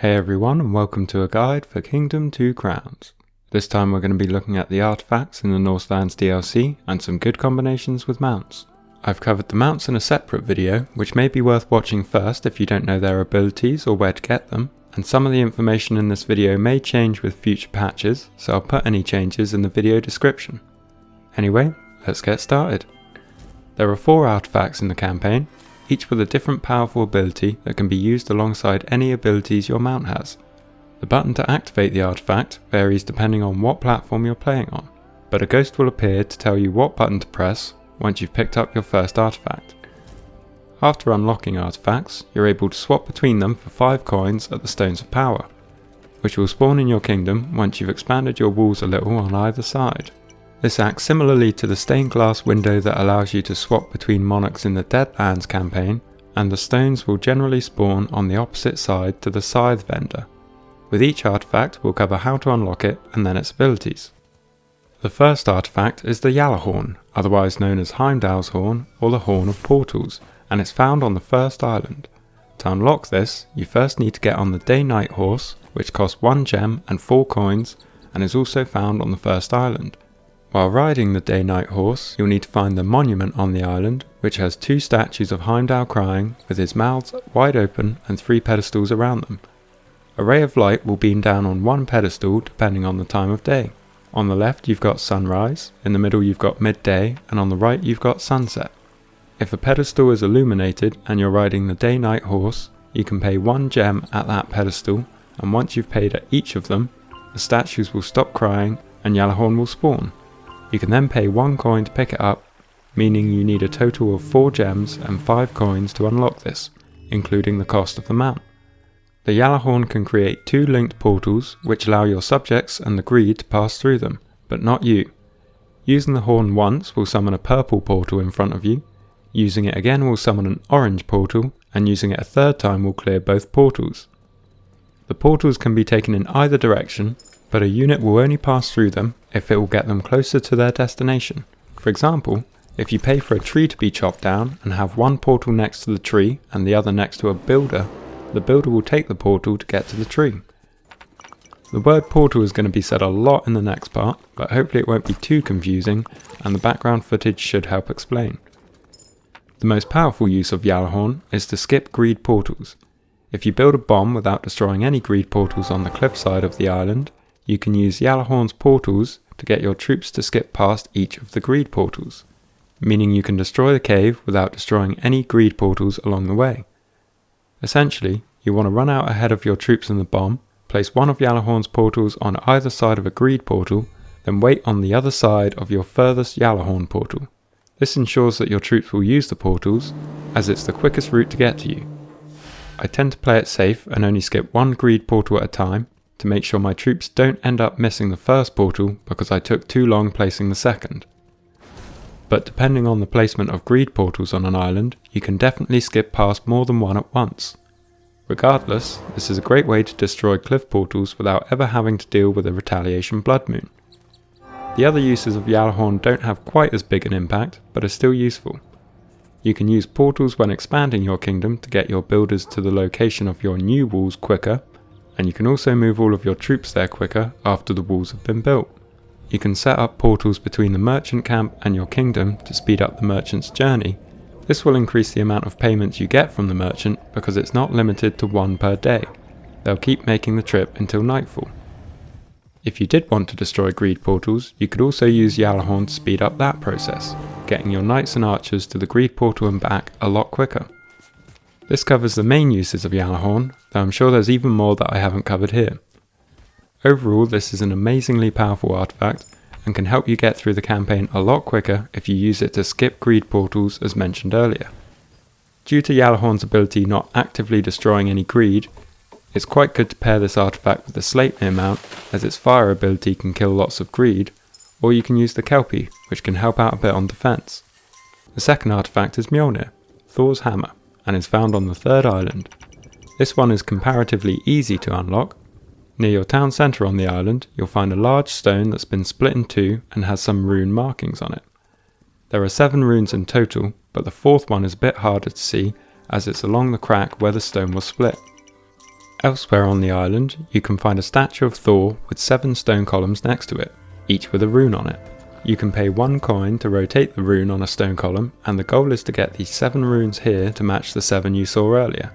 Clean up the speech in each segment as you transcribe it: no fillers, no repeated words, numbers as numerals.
Hey everyone, and welcome to a guide for Kingdom 2 Crowns. This time we're going to be looking at the artifacts in the Norse Lands DLC and some good combinations with mounts. I've covered the mounts in a separate video, which may be worth watching first if you don't know their abilities or where to get them, and some of the information in this video may change with future patches, so I'll put any changes in the video description. Anyway, let's get started. There are 4 artifacts in the campaign, each with a different powerful ability that can be used alongside any abilities your mount has. The button to activate the artifact varies depending on what platform you're playing on, but a ghost will appear to tell you what button to press once you've picked up your first artifact. After unlocking artifacts, you're able to swap between them for 5 coins at the Stones of Power, which will spawn in your kingdom once you've expanded your walls a little on either side. This acts similarly to the stained glass window that allows you to swap between monarchs in the Deadlands campaign, and the stones will generally spawn on the opposite side to the scythe vendor. With each artifact we'll cover how to unlock it and then its abilities. The first artifact is the Horn, otherwise known as Heldals Horn or the Horn of Portals, and it's found on the first island. To unlock this, you first need to get on the Day-Night horse, which costs 1 gem and 4 coins, and is also found on the first island. While riding the Day-Night horse, you'll need to find the monument on the island, which has 2 statues of Heimdall crying, with his mouths wide open and 3 pedestals around them. A ray of light will beam down on 1 pedestal depending on the time of day. On the left you've got sunrise, in the middle you've got midday, and on the right you've got sunset. If a pedestal is illuminated and you're riding the Day-Night horse, you can pay 1 gem at that pedestal, and once you've paid at each of them, the statues will stop crying and Horn will spawn. You can then pay 1 coin to pick it up, meaning you need a total of 4 gems and 5 coins to unlock this, including the cost of the mount. The Horn can create 2 linked portals which allow your subjects and the greed to pass through them, but not you. Using the horn once will summon a purple portal in front of you, using it again will summon an orange portal, and using it a 3rd time will clear both portals. The portals can be taken in either direction, but a unit will only pass through them if it will get them closer to their destination. For example, if you pay for a tree to be chopped down and have 1 portal next to the tree and the other next to a builder, the builder will take the portal to get to the tree. The word portal is going to be said a lot in the next part, but hopefully it won't be too confusing and the background footage should help explain. The most powerful use of Horn is to skip greed portals. If you build a bomb without destroying any greed portals on the cliffside of the island, you can use Horn's portals to get your troops to skip past each of the greed portals, meaning you can destroy the cave without destroying any greed portals along the way. Essentially, you want to run out ahead of your troops in the bomb, place one of Horn's portals on either side of a greed portal, then wait on the other side of your furthest Horn portal. This ensures that your troops will use the portals, as it's the quickest route to get to you. I tend to play it safe and only skip 1 greed portal at a time, to make sure my troops don't end up missing the first portal because I took too long placing the second. But depending on the placement of greed portals on an island, you can definitely skip past more than 1 at once. Regardless, this is a great way to destroy cliff portals without ever having to deal with a retaliation blood moon. The other uses of Horn don't have quite as big an impact, but are still useful. You can use portals when expanding your kingdom to get your builders to the location of your new walls quicker, and you can also move all of your troops there quicker after the walls have been built. You can set up portals between the merchant camp and your kingdom to speed up the merchant's journey. This will increase the amount of payments you get from the merchant because it's not limited to 1 per day. They'll keep making the trip until nightfall. If you did want to destroy greed portals, you could also use Horn to speed up that process, getting your knights and archers to the greed portal and back a lot quicker. This covers the main uses of Horn, though I'm sure there's even more that I haven't covered here. Overall, this is an amazingly powerful artifact and can help you get through the campaign a lot quicker if you use it to skip greed portals as mentioned earlier. Due to Horn's ability not actively destroying any greed, it's quite good to pair this artifact with the Sleipnir mount, as its fire ability can kill lots of greed, or you can use the Kelpie, which can help out a bit on defense. The second artifact is Mjolnir, Thors Hammer, and is found on the 3rd island. This one is comparatively easy to unlock. Near your town centre on the island, you'll find a large stone that's been split in 2 and has some rune markings on it. There are 7 runes in total, but the 4th one is a bit harder to see as it's along the crack where the stone was split. Elsewhere on the island, you can find a statue of Thor with 7 stone columns next to it, each with a rune on it. You can pay 1 coin to rotate the rune on a stone column, and the goal is to get these 7 runes here to match the 7 you saw earlier.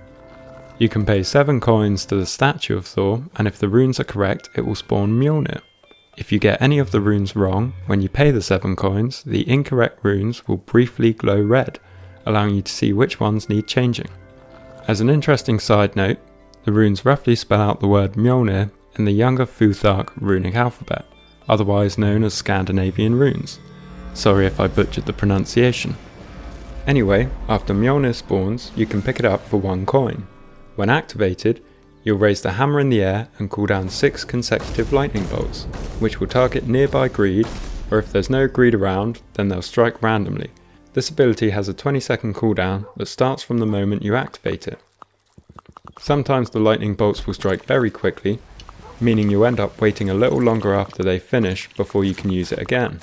You can pay 7 coins to the statue of Thor, and if the runes are correct, it will spawn Mjolnir. If you get any of the runes wrong, when you pay the 7 coins, the incorrect runes will briefly glow red, allowing you to see which ones need changing. As an interesting side note, the runes roughly spell out the word Mjolnir in the younger Futhark runic alphabet, otherwise known as Scandinavian runes. Sorry if I butchered the pronunciation. Anyway, after Mjolnir spawns, you can pick it up for 1 coin. When activated, you'll raise the hammer in the air and call down 6 consecutive lightning bolts, which will target nearby greed, or if there's no greed around, then they'll strike randomly. This ability has a 20-second cooldown that starts from the moment you activate it. Sometimes the lightning bolts will strike very quickly, meaning you'll end up waiting a little longer after they finish before you can use it again.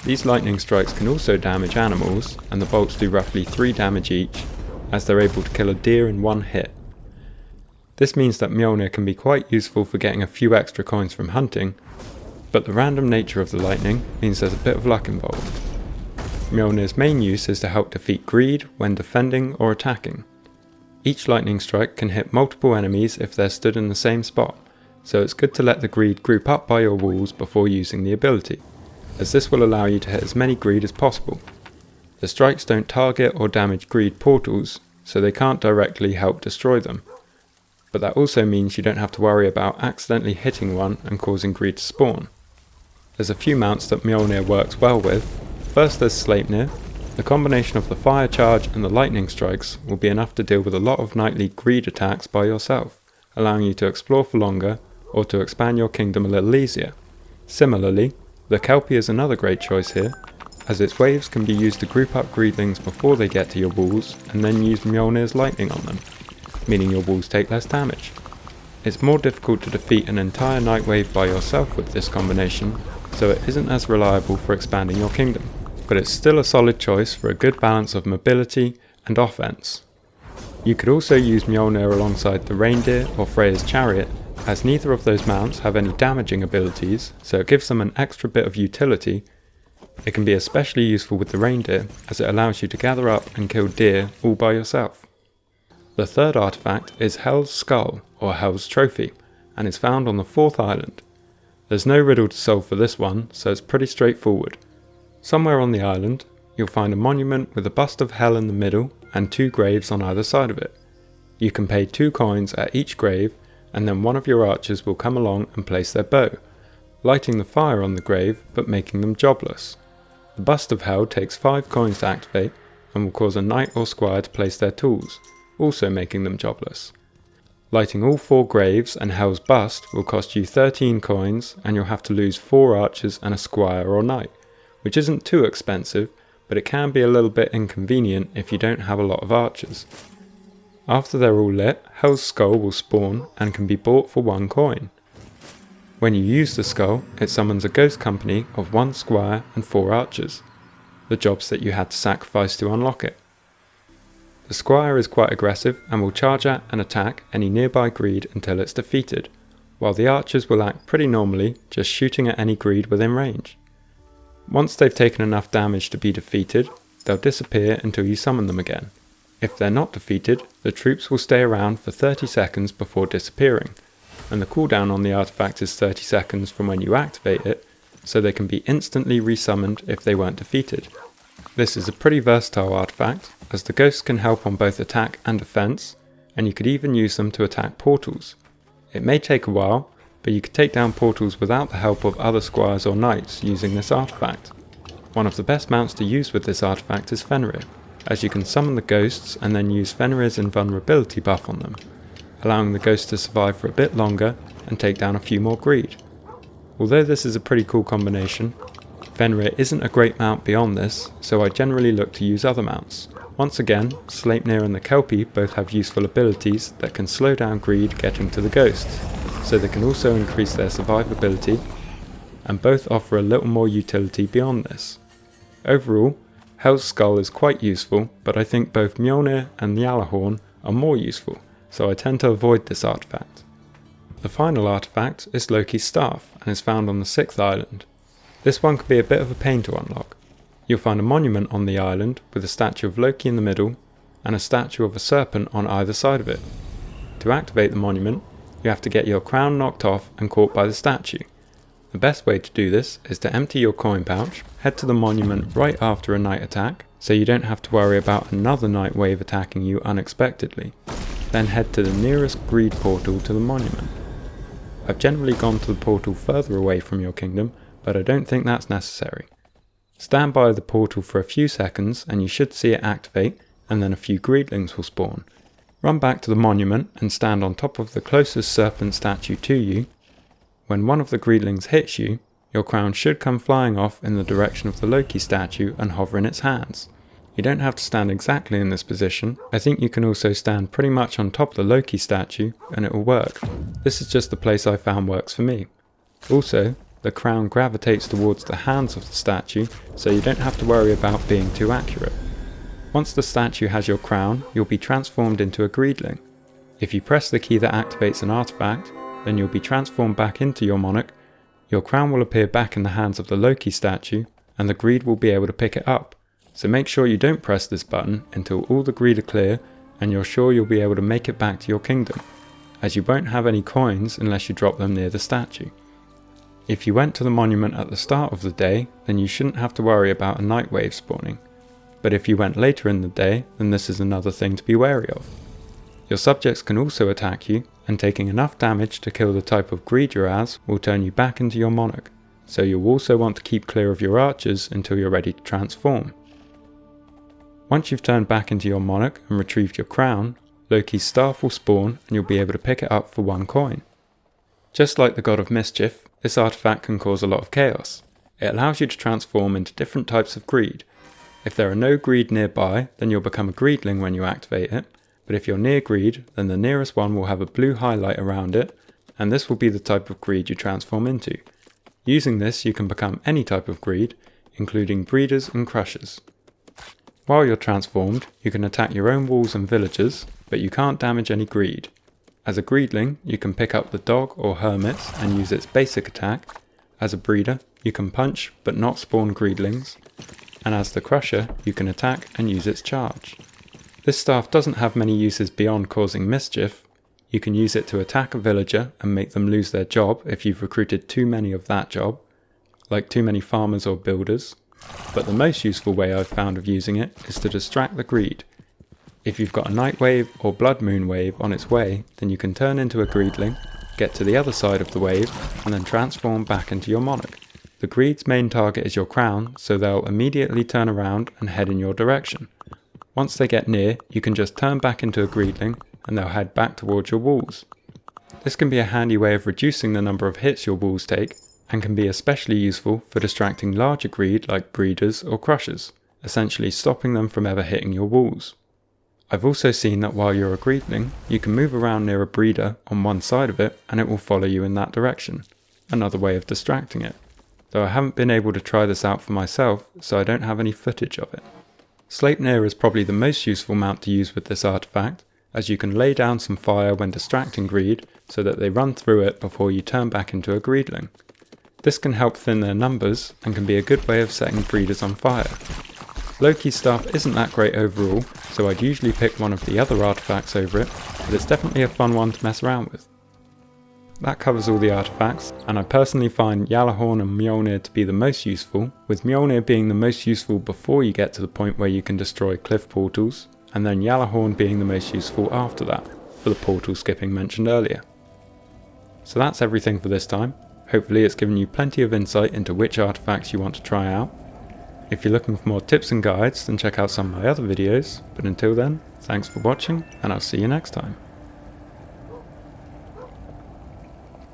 These lightning strikes can also damage animals, and the bolts do roughly 3 damage each, as they're able to kill a deer in 1 hit. This means that Mjolnir can be quite useful for getting a few extra coins from hunting, but the random nature of the lightning means there's a bit of luck involved. Mjolnir's main use is to help defeat greed when defending or attacking. Each lightning strike can hit multiple enemies if they're stood in the same spot, so it's good to let the greed group up by your walls before using the ability, as this will allow you to hit as many greed as possible. The strikes don't target or damage greed portals, so they can't directly help destroy them, but that also means you don't have to worry about accidentally hitting one and causing greed to spawn. There's a few mounts that Mjolnir works well with. First there's Sleipnir. The combination of the fire charge and the lightning strikes will be enough to deal with a lot of nightly greed attacks by yourself, allowing you to explore for longer or to expand your kingdom a little easier. Similarly, the Kelpie is another great choice here, as its waves can be used to group up greedlings before they get to your walls and then use Mjolnir's lightning on them, meaning your walls take less damage. It's more difficult to defeat an entire night wave by yourself with this combination, so it isn't as reliable for expanding your kingdom, but it's still a solid choice for a good balance of mobility and offense. You could also use Mjolnir alongside the reindeer or Freya's chariot, as neither of those mounts have any damaging abilities, so it gives them an extra bit of utility. It can be especially useful with the reindeer, as it allows you to gather up and kill deer all by yourself. The third artifact is Hel's Skull, or Hel's Trophy, and is found on the 4th island. There's no riddle to solve for this one, so it's pretty straightforward. Somewhere on the island, you'll find a monument with a bust of Hel in the middle and 2 graves on either side of it. You can pay 2 coins at each grave, and then one of your archers will come along and place their bow, lighting the fire on the grave but making them jobless. The bust of Hel takes 5 coins to activate and will cause a knight or squire to place their tools, also making them jobless. Lighting all 4 graves and Hel's bust will cost you 13 coins, and you'll have to lose 4 archers and a squire or knight, which isn't too expensive, but it can be a little bit inconvenient if you don't have a lot of archers. After they're all lit, Hel's Skull will spawn and can be bought for 1 coin. When you use the skull, it summons a ghost company of 1 squire and 4 archers, the jobs that you had to sacrifice to unlock it. The squire is quite aggressive and will charge at and attack any nearby greed until it's defeated, while the archers will act pretty normally, just shooting at any greed within range. Once they've taken enough damage to be defeated, they'll disappear until you summon them again. If they're not defeated, the troops will stay around for 30 seconds before disappearing, and the cooldown on the artifact is 30 seconds from when you activate it, so they can be instantly resummoned if they weren't defeated. This is a pretty versatile artifact, as the ghosts can help on both attack and defense, and you could even use them to attack portals. It may take a while, but you could take down portals without the help of other squires or knights using this artifact. One of the best mounts to use with this artifact is Fenrir, as you can summon the ghosts and then use Fenrir's invulnerability buff on them, allowing the ghosts to survive for a bit longer and take down a few more greed. Although this is a pretty cool combination, Fenrir isn't a great mount beyond this, so I generally look to use other mounts. Once again, Sleipnir and the Kelpie both have useful abilities that can slow down greed getting to the ghosts, so they can also increase their survivability, and both offer a little more utility beyond this. Overall, Hel's Skull is quite useful, but I think both Mjolnir and the Horn are more useful, so I tend to avoid this artifact. The final artifact is Loki's Staff and is found on the 6th island. This one can be a bit of a pain to unlock. You'll find a monument on the island with a statue of Loki in the middle and a statue of a serpent on either side of it. To activate the monument, you have to get your crown knocked off and caught by the statue. The best way to do this is to empty your coin pouch, head to the monument right after a night attack, so you don't have to worry about another night wave attacking you unexpectedly. Then head to the nearest greed portal to the monument. I've generally gone to the portal further away from your kingdom, but I don't think that's necessary. Stand by the portal for a few seconds and you should see it activate, and then a few greedlings will spawn. Run back to the monument and stand on top of the closest serpent statue to you. When one of the greedlings hits you, your crown should come flying off in the direction of the Loki statue and hover in its hands. You don't have to stand exactly in this position. I think you can also stand pretty much on top of the Loki statue and it will work. This is just the place I found works for me. Also, the crown gravitates towards the hands of the statue, so you don't have to worry about being too accurate. Once the statue has your crown, you'll be transformed into a greedling. If you press the key that activates an artifact, then you'll be transformed back into your monarch, your crown will appear back in the hands of the Loki statue, and the greed will be able to pick it up. So make sure you don't press this button until all the greed are clear and you're sure you'll be able to make it back to your kingdom, as you won't have any coins unless you drop them near the statue. If you went to the monument at the start of the day, then you shouldn't have to worry about a night wave spawning. But if you went later in the day, then this is another thing to be wary of. Your subjects can also attack you, and taking enough damage to kill the type of greed you're as will turn you back into your monarch, so you'll also want to keep clear of your archers until you're ready to transform. Once you've turned back into your monarch and retrieved your crown, Loki's Staff will spawn and you'll be able to pick it up for 1 coin. Just like the God of Mischief, this artifact can cause a lot of chaos. It allows you to transform into different types of greed. If there are no greed nearby, then you'll become a greedling when you activate it, but if you're near greed, then the nearest one will have a blue highlight around it, and this will be the type of greed you transform into. Using this, you can become any type of greed, including breeders and crushers. While you're transformed, you can attack your own walls and villagers, but you can't damage any greed. As a greedling, you can pick up the dog or hermits and use its basic attack. As a breeder, you can punch but not spawn greedlings. And as the crusher, you can attack and use its charge. This staff doesn't have many uses beyond causing mischief. You can use it to attack a villager and make them lose their job if you've recruited too many of that job, like too many farmers or builders. But the most useful way I've found of using it is to distract the greed. If you've got a night wave or blood moon wave on its way, then you can turn into a greedling, get to the other side of the wave, and then transform back into your monarch. The greed's main target is your crown, so they'll immediately turn around and head in your direction. Once they get near, you can just turn back into a greedling and they'll head back towards your walls. This can be a handy way of reducing the number of hits your walls take, and can be especially useful for distracting larger greed like breeders or crushers, essentially stopping them from ever hitting your walls. I've also seen that while you're a greedling, you can move around near a breeder on one side of it and it will follow you in that direction, another way of distracting it, though I haven't been able to try this out for myself, so I don't have any footage of it. Sleipnir is probably the most useful mount to use with this artifact, as you can lay down some fire when distracting greed so that they run through it before you turn back into a greedling. This can help thin their numbers and can be a good way of setting breeders on fire. Loki's Staff isn't that great overall, so I'd usually pick one of the other artifacts over it, but it's definitely a fun one to mess around with. That covers all the artifacts, and I personally find Gjallarhorn and Mjolnir to be the most useful, with Mjolnir being the most useful before you get to the point where you can destroy cliff portals, and then Gjallarhorn being the most useful after that, for the portal skipping mentioned earlier. So that's everything for this time. Hopefully it's given you plenty of insight into which artifacts you want to try out. If you're looking for more tips and guides, then check out some of my other videos, but until then, thanks for watching, and I'll see you next time.